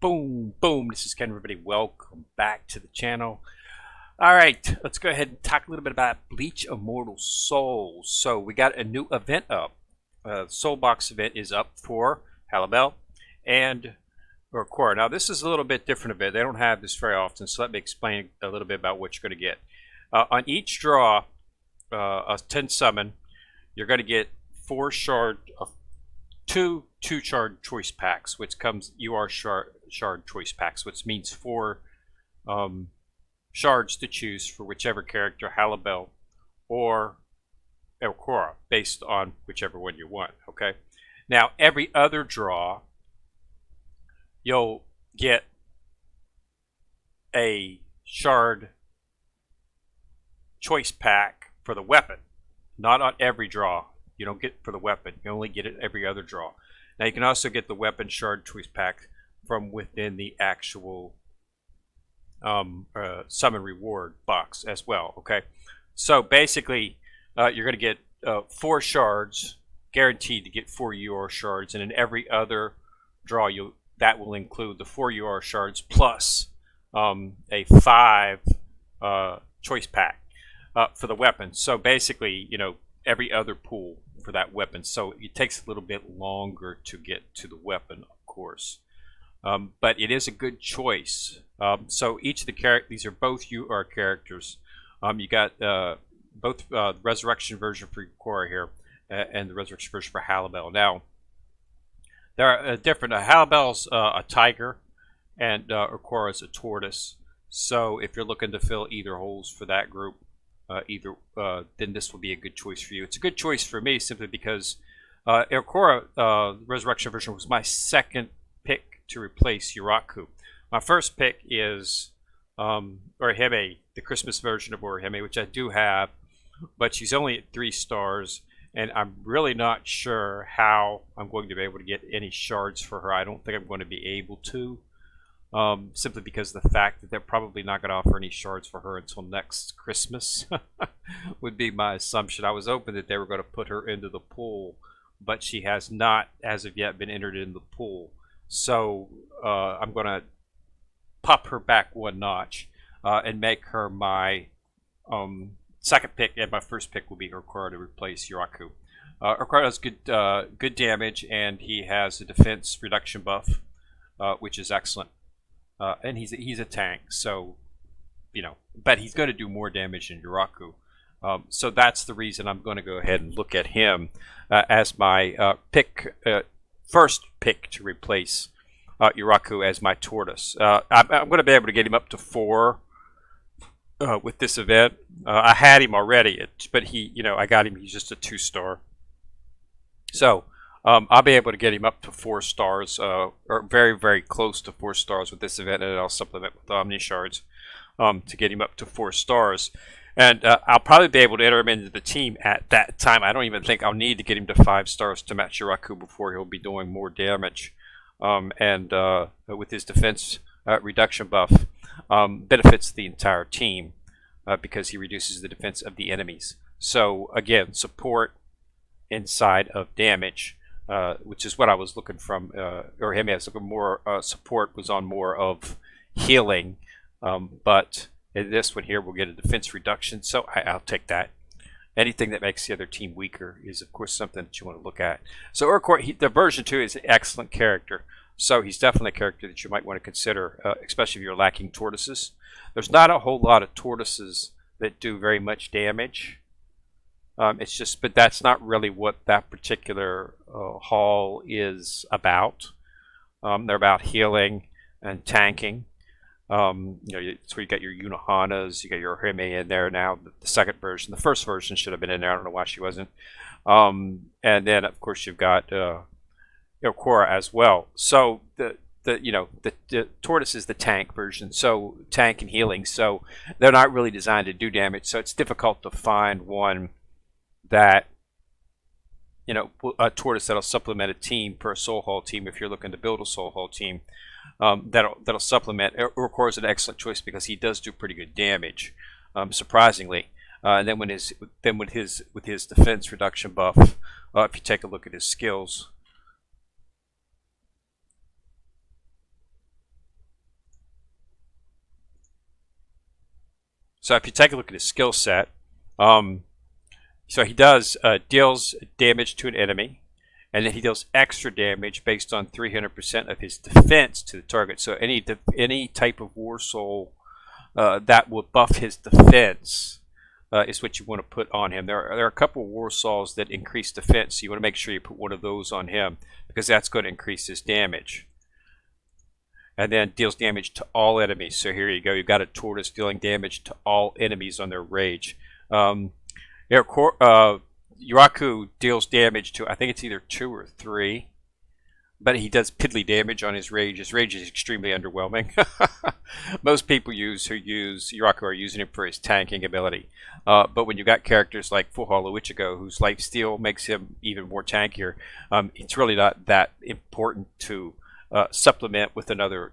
Boom, boom. This is Ken, everybody. Welcome back to the channel. All right, let's go ahead and talk a little bit about Bleach Immortal Souls. So we got a new event up. Soul Box event is up for Halibel and Ulquiorra. Now this is a little bit different event. They don't have this very often, so let me explain a little bit about what you're going to get. On each draw, a 10 summon, you're going to get 4 shard, two shard choice packs, which comes shard choice packs, which means 4 shards to choose for whichever character, Halibel or Ulquiorra, based on whichever one you want. Okay. Now every other draw, you'll get a shard choice pack for the weapon. Not on every draw. You don't get for the weapon. You only get it every other draw. Now you can also get the weapon shard choice pack from within the actual summon reward box as well. Okay, so basically you're going to get 4 shards, guaranteed to get 4 UR shards, and in every other draw that will include the 4 UR shards plus a 5 choice pack for the weapon. So basically, you know, every other pool for that weapon. So it takes a little bit longer to get to the weapon, of course. But it is a good choice. So each of the characters, these are both UR characters. You got both the resurrection version for Ulquiorra here and the resurrection version for Halibel. Now, there are different. Halibel's a tiger and Ulquiorra is a tortoise. So if you're looking to fill either holes for that group, then this will be a good choice for you. It's a good choice for me simply because Ulquiorra resurrection version was my second pick to replace Yuraku. My first pick is Orihime, the Christmas version of Orihime, which I do have, but she's only at 3 stars, and I'm really not sure how I'm going to be able to get any shards for her. I don't think I'm going to be able to, simply because of the fact that they're probably not going to offer any shards for her until next Christmas, would be my assumption. I was hoping that they were going to put her into the pool, but she has not, as of yet, been entered in the pool. So I'm going to pop her back 1 notch and make her my second pick, and my first pick will be Ulquiorra to replace Yuraku. Ulquiorra has good damage, and he has a defense reduction buff, which is excellent. And he's a tank, so you know, but he's going to do more damage than Yuraku. So that's the reason I'm going to go ahead and look at him as my first pick to replace Yuraku as my tortoise. I'm going to be able to get him up to 4 with this event. I had him already, but I got him. He's just a 2-star. So I'll be able to get him up to 4 stars, or very, very close to 4 stars with this event, and I'll supplement with Omni Shards to get him up to 4 stars. And I'll probably be able to enter him into the team at that time. I don't even think I'll need to get him to 5 stars to match Yuraku before he'll be doing more damage. And with his defense reduction buff, benefits the entire team because he reduces the defense of the enemies. So again, support inside of damage, which is what I was looking from. Or him as looking more support was on more of healing, but in this one here, we'll get a defense reduction, so I'll take that. Anything that makes the other team weaker is, of course, something that you want to look at. So Ulquiorra, the version 2 is an excellent character. So he's definitely a character that you might want to consider, especially if you're lacking tortoises. There's not a whole lot of tortoises that do very much damage. It's just, but that's not really what that particular haul is about. They're about healing and tanking. So you got your Unohanas, you got your Orihime in there now. The second version, the first version should have been in there. I don't know why she wasn't. And then of course you've got Ulquiorra as well. So the tortoise is the tank version, so tank and healing. So they're not really designed to do damage. So it's difficult to find one that a tortoise that'll supplement a team per soul haul team if you're looking to build a soul haul team. That'll supplement. Ulquiorra is an excellent choice because he does do pretty good damage, surprisingly. And then with his defense reduction buff, if you take a look at his skills, So if you take a look at his skill set, um, so he does deals damage to an enemy, and then he deals extra damage based on 300% of his defense to the target. So any type of war soul that will buff his defense is what you want to put on him. There are a couple of war souls that increase defense, so you want to make sure you put one of those on him because that's going to increase his damage. And then deals damage to all enemies. So here you go. You've got a tortoise dealing damage to all enemies on their rage. Yuraku deals damage to, I think it's either 2 or 3. But he does piddly damage on his rage. His rage is extremely underwhelming. Most people who use Yuraku are using him for his tanking ability. But when you got characters like Full Hollow Ichigo, whose life steal makes him even more tankier, it's really not that important to supplement with another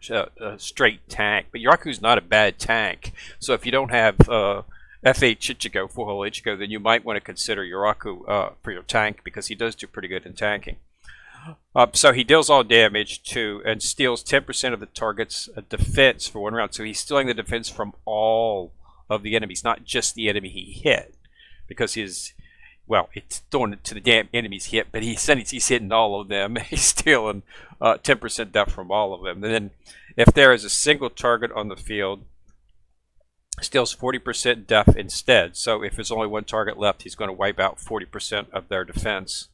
straight tank. But Yuraku's not a bad tank. So if you don't have FH Ichigo, Full Hollow Ichigo, then you might want to consider Yuraku for your tank because he does do pretty good in tanking. So he deals all damage to and steals 10% of the target's defense for 1 round. So he's stealing the defense from all of the enemies, not just the enemy he hit, because it's throwing it to the damn enemies he hit, but he's hitting all of them. He's stealing 10% death from all of them. And then if there is a single target on the field, steals 40% death instead. So if there's only one target left, he's going to wipe out 40% of their defense.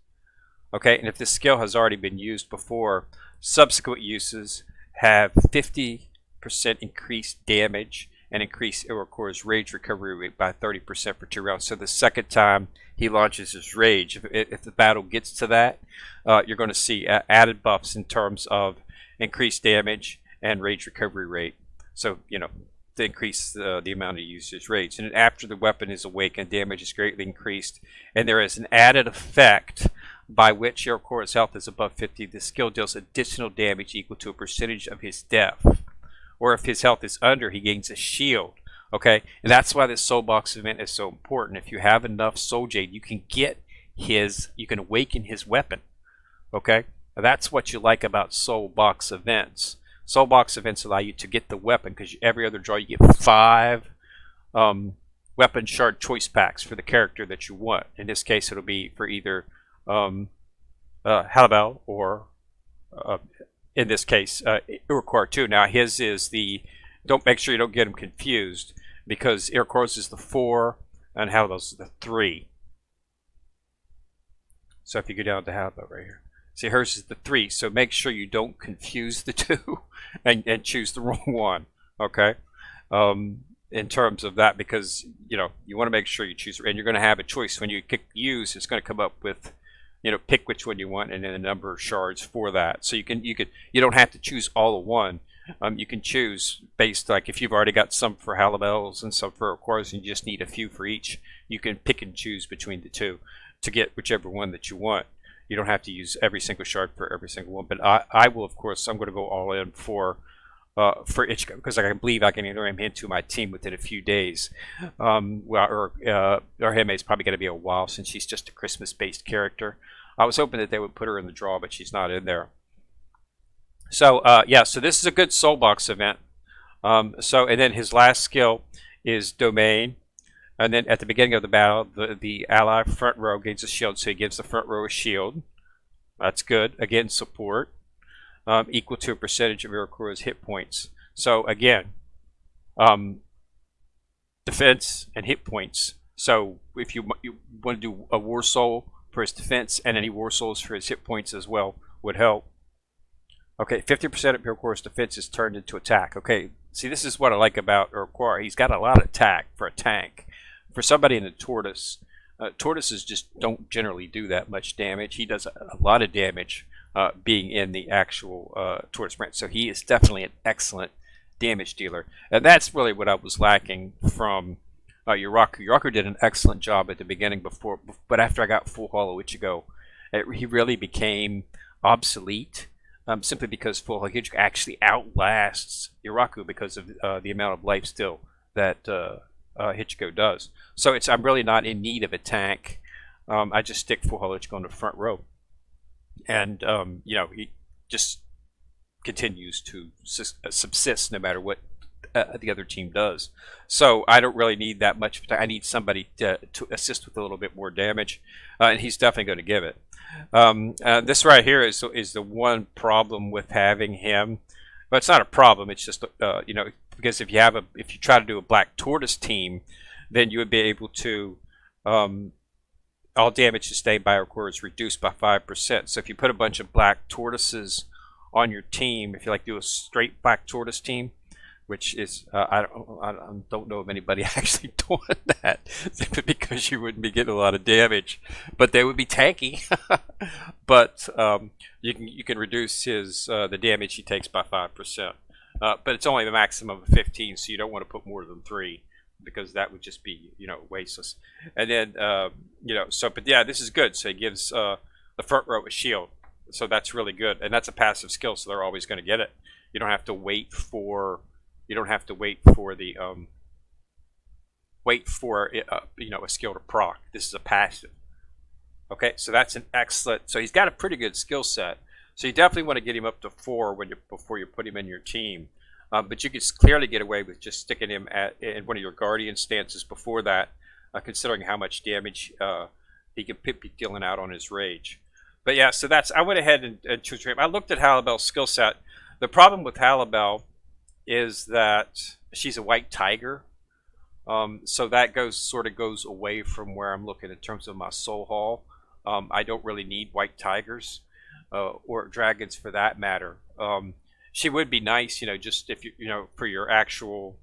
Okay, and if this skill has already been used before, subsequent uses have 50% increased damage and increase Ulquiorra's rage recovery rate by 30% for 2 rounds. So the second time he launches his rage, if the battle gets to that, you're going to see added buffs in terms of increased damage and rage recovery rate. So, you know, to increase the amount of usage rage. And after the weapon is awakened, damage is greatly increased, and there is an added effect by which Ulquiorra's health is above 50. The skill deals additional damage equal to a percentage of his death. Or if his health is under, he gains a shield. Okay, and that's why this soul box event is so important. If you have enough soul jade, you can awaken his weapon. Okay, now that's what you like about soul box events. Soul box events allow you to get the weapon because every other draw you get 5 weapon shard choice packs for the character that you want. In this case, it'll be for either Halibel or in this case Ulquiorra 2. Now his is make sure you don't get them confused because Ulquiorra's is the 4 and Halibel's is the 3. So if you go down to Halibel right here, see hers is the 3. So make sure you don't confuse the 2 and choose the wrong one. Okay, in terms of that, because you want to make sure you choose, and you're going to have a choice when you click use. It's going to come up with pick which one you want and then a number of shards for that. So you don't have to choose all of one. You can choose based, like if you've already got some for Halibels and some for Ulquiorras and you just need a few for each, you can pick and choose between the 2 to get whichever one that you want. You don't have to use every single shard for every single one, but I will, of course, I'm going to go all in for Ichigo because I believe I can enter him into my team within a few days. Or Hime is probably going to be a while since she's just a Christmas-based character. I was hoping that they would put her in the draw, but she's not in there. So yeah, so this is a good soul box event. And then his last skill is Domain. And then at the beginning of the battle, the ally front row gains a shield, so he gives the front row a shield. That's good. Again, support. Equal to a percentage of Ulquiorra's hit points. So again, defense and hit points. So if you want to do a war soul for his defense and any war souls for his hit points as well would help. Okay, 50% of Ulquiorra's defense is turned into attack. Okay, see, this is what I like about Ulquiorra. He's got a lot of attack for a tank. For somebody in a tortoise, tortoises just don't generally do that much damage. He does a lot of damage being in the actual tortoise branch. So he is definitely an excellent damage dealer. And that's really what I was lacking from Yuraku. Yuraku did an excellent job at the beginning but after I got Full Hollow Ichigo, he really became obsolete. Simply because Full Hollow Ichigo actually outlasts Yuraku because of the amount of life steal that Ichigo does. So I'm really not in need of a tank. I just stick Full Hollow Ichigo on the front row, and he just continues to subsist no matter what the other team does. So I don't really need that much. I need somebody to assist with a little bit more damage, and he's definitely going to give it. This right here is the one problem with having him. But it's not a problem. It's just you know, because if you try to do a black tortoise team, then you would be able to all damage sustained by Ulquiorra is reduced by 5%. So if you put a bunch of black tortoises on your team, if you like do a straight black tortoise team, which is I don't know of anybody actually doing that, simply because you wouldn't be getting a lot of damage, but they would be tanky. But you can reduce his the damage he takes by 5%, but it's only the maximum of 15, so you don't want to put more than 3, because that would just be, you know, wasteless. And then you know, so but yeah, this is good. So it gives the front row a shield, so that's really good, and that's a passive skill, so they're always going to get it. You don't have to wait for the you know, a skill to proc. This is a passive. Okay, so that's an excellent. So he's got a pretty good skill set. So you definitely want to get him up to 4 before you put him in your team. But you can clearly get away with just sticking him in one of your guardian stances before that, considering how much damage he could be dealing out on his rage. But yeah, so I went ahead and chose him. I looked at Halibel's skill set. The problem with Halibel is that she's a white tiger, so that sort of goes away from where I'm looking in terms of my soul haul. I don't really need white tigers or dragons for that matter. She would be nice, you know, just if you know, for your actual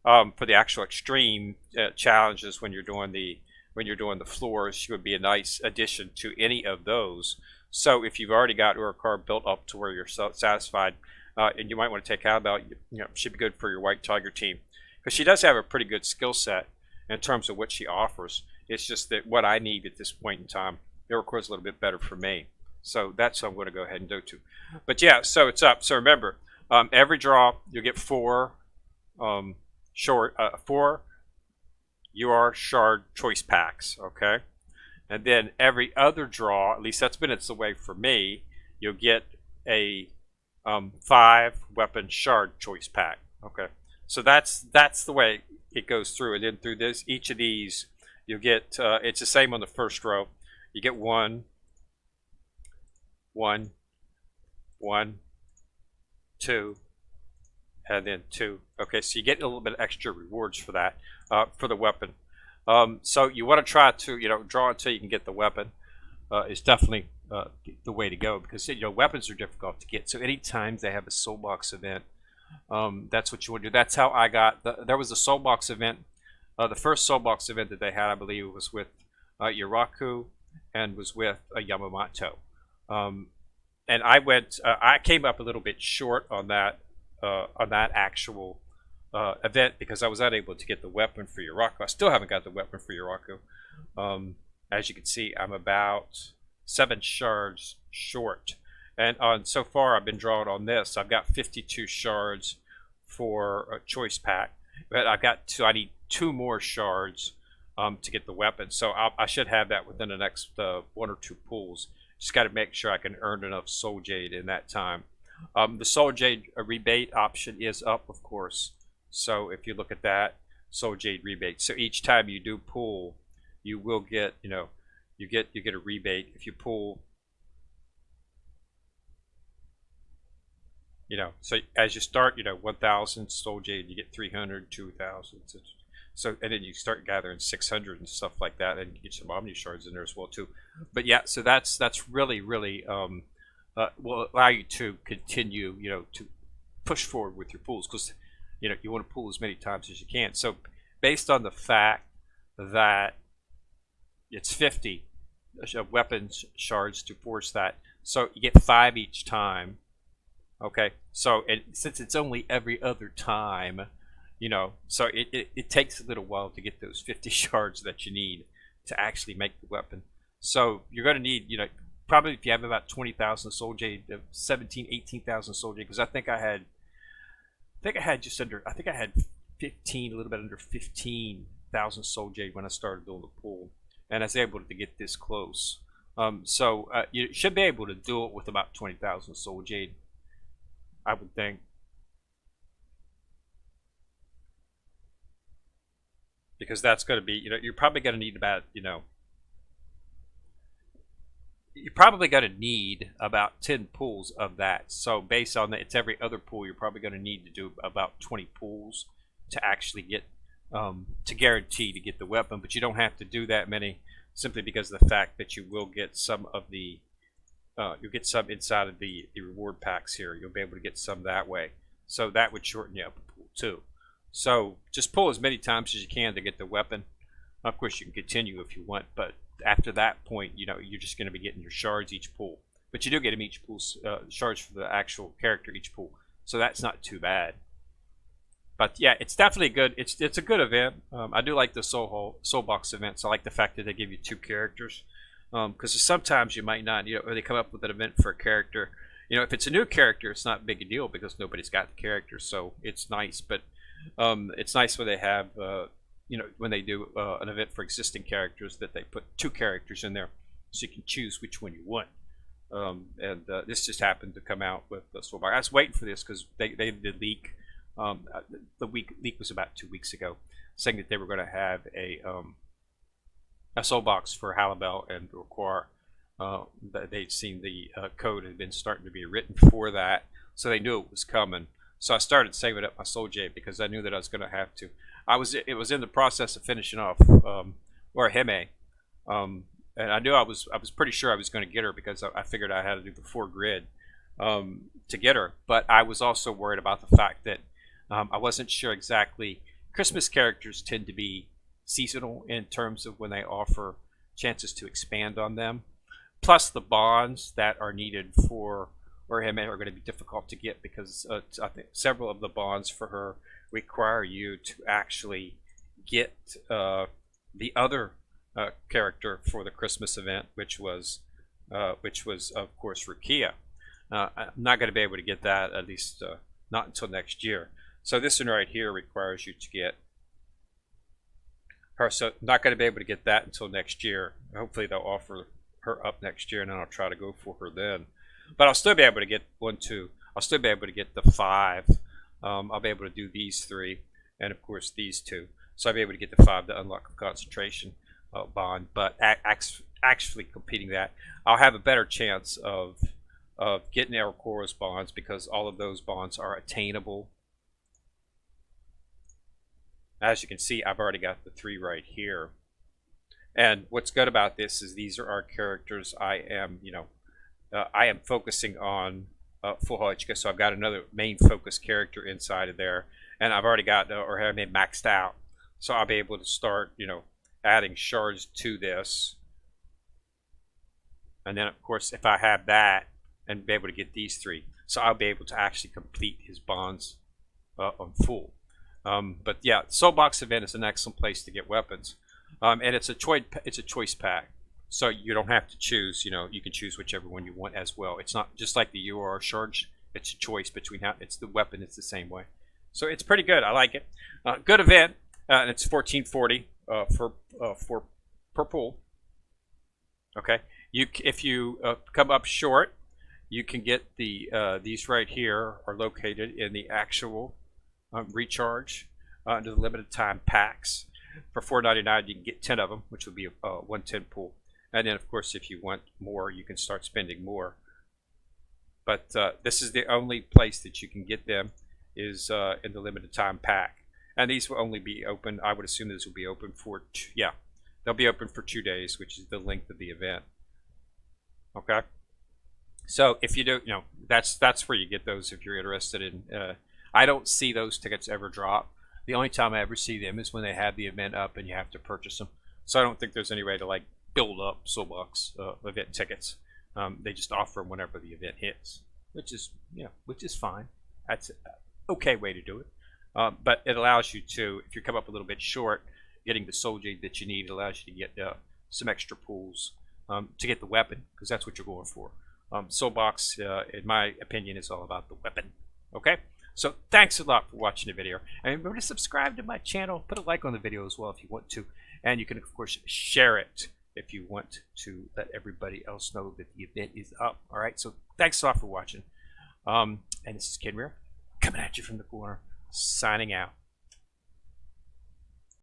for the actual extreme challenges when you're doing the floors. She would be a nice addition to any of those. So if you've already got Ulquiorra built up to where you're satisfied, and you might want to take Halibel, you know, she'd be good for your white tiger team, because she does have a pretty good skill set in terms of what she offers. It's just that what I need at this point in time, Ulquiorra's a little bit better for me. So that's what I'm going to go ahead and go to. But yeah, so it's up. So remember, every draw you'll get 4 4 UR shard choice packs. Okay, and then every other draw, at least that's been its the way for me, you'll get a 5 weapon shard choice pack. Okay, so that's the way it goes through. And then through each of these, you'll get it's the same on the first row. You get 1, 1, 1, 2, and then 2. Okay, so you get a little bit of extra rewards for that for the weapon. So you want to try to, you know, draw until you can get the weapon. Is definitely the way to go, because, you know, weapons are difficult to get. So anytime they have a soul box event, that's what you want to do. That's how I got there was a soul box event. The first soul box event that they had, I believe, was with Yuraku and was with Yamamoto. And I came up a little bit short on that actual event, because I was unable to get the weapon for Yuraku. I still haven't got the weapon for Yuraku. As you can see, I'm about 7 shards short, and so far I've been drawing on this. I've got 52 shards for a choice pack, but I need 2 more shards to get the weapon. So I should have that within the next 1 or 2 pulls. Just got to make sure I can earn enough soul jade in that time. The soul jade rebate option is up, of course. So if you look at that, soul jade rebate. So each time you do pull, you will get, you know, you get a rebate if you pull. You know, so as you start, you know, 1,000 soul jade, you get 300, 2,000. So, and then you start gathering 600 and stuff like that, and you get some omni shards in there as well too. But yeah, so that's really will allow you to continue, you know, to push forward with your pulls, because, you know, you want to pull as many times as you can. So based on the fact that it's 50 weapons shards to force that, so you get 5 each time. Okay, so since it's only every other time, you know, so it takes a little while to get those 50 shards that you need to actually make the weapon. So you're going to need, you know, probably if you have about 20,000 soul jade, 17, 18,000 soul jade, because I think I had just under, I think I had 15, a little bit under 15,000 soul jade when I started doing the pool, and I was able to get this close. So you should be able to do it with about 20,000 soul jade, I would think. because that's going to be, you're probably going to need about, you're probably going to need about 10 pulls of that. So based on that, it's every other pull. You're probably going to need to do about 20 pulls to actually get, to guarantee to get the weapon. But you don't have to do that many, simply because of the fact that you will get some of the, you'll get some inside of the reward packs here. You'll be able to get some that way. So that would shorten you up a pull too. So just pull as many times as you can to get the weapon. Of course, you can continue if you want, but after that point, you're just going to be getting your shards each pull. But you do get them each pull, shards for the actual character each pull. So that's not too bad. But yeah, it's definitely good. It's a good event. I do like the Soul Box events. I like the fact that they give you 2 characters. Because sometimes you might not, or they come up with an event for a character. If it's a new character, it's not a big a deal because nobody's got the character, so it's nice. But it's nice when they have, when they do an event for existing characters, that they put 2 characters in there, so you can choose which one you want. This just happened to come out with the Soul Box. I was waiting for this because they did leak. The leak was about 2 weeks ago, saying that they were going to have a Soul Box for Halibel and Ulquiorra. They'd seen the code had been starting to be written for that, so they knew it was coming. So I started saving up my Soul Jade because I knew that I was going to have to. It was in the process of finishing off Orihime, and I knew I was pretty sure I was going to get her because I figured I had to do the 4 grid to get her. But I was also worried about the fact that I wasn't sure exactly. Christmas characters tend to be seasonal in terms of when they offer chances to expand on them. Plus, the bonds that are needed for Orihime are going to be difficult to get because I think several of the bonds for her require you to actually get the other character for the Christmas event, which was of course Rukia. I'm not going to be able to get that, at least not until next year. So this one right here requires you to get her. So not going to be able to get that until next year. Hopefully they'll offer her up next year, and then I'll try to go for her then. But I'll still be able to get 1, 2. I'll still be able to get the 5. I'll be able to do these 3, and of course these 2. So I'll be able to get the 5 to unlock the concentration bond. But actually completing that, I'll have a better chance of getting Ulquiorra's bonds because all of those bonds are attainable. As you can see, I've already got the 3 right here. And what's good about this is these are our characters. I am focusing on full HK, so I've got another main focus character inside of there, and I've already got or have it maxed out. So I'll be able to start, adding shards to this. And then, of course, if I have that, and be able to get these 3, so I'll be able to actually complete his bonds on full. But yeah, Soul Box event is an excellent place to get weapons, and it's a choice pack, so you don't have to choose. You can choose whichever one you want as well. It's not just like the UR charge; it's a choice between how it's the weapon. It's the same way, so it's pretty good. I like it. Good event, and it's 1440 per pool. Okay, if you come up short, you can get the these right here are located in the actual recharge under the limited time packs. For $4.99 you can get 10 of them, which would be a 110 pool. And then of course if you want more, you can start spending more. But this is the only place that you can get them, is in the limited time pack. And these will only be open, I would assume this will be open for, they'll be open for 2 days, which is the length of the event. Okay, so if you do, that's where you get those if you're interested in. I don't see those tickets ever drop. The only time I ever see them is when they have the event up and you have to purchase them. So I don't think there's any way to build up Soul Box event tickets. They just offer them whenever the event hits, which is fine. That's an okay way to do it. But it allows you to, if you come up a little bit short, getting the Soul Jade that you need, it allows you to get some extra pools to get the weapon, because that's what you're going for. Soul Box, in my opinion, is all about the weapon. Okay? So thanks a lot for watching the video, and remember to subscribe to my channel. Put a like on the video as well if you want to, and you can of course share it if you want to let everybody else know that the event is up. All right, so thanks a lot for watching, and this is Kid Rear coming at you from the corner, signing out.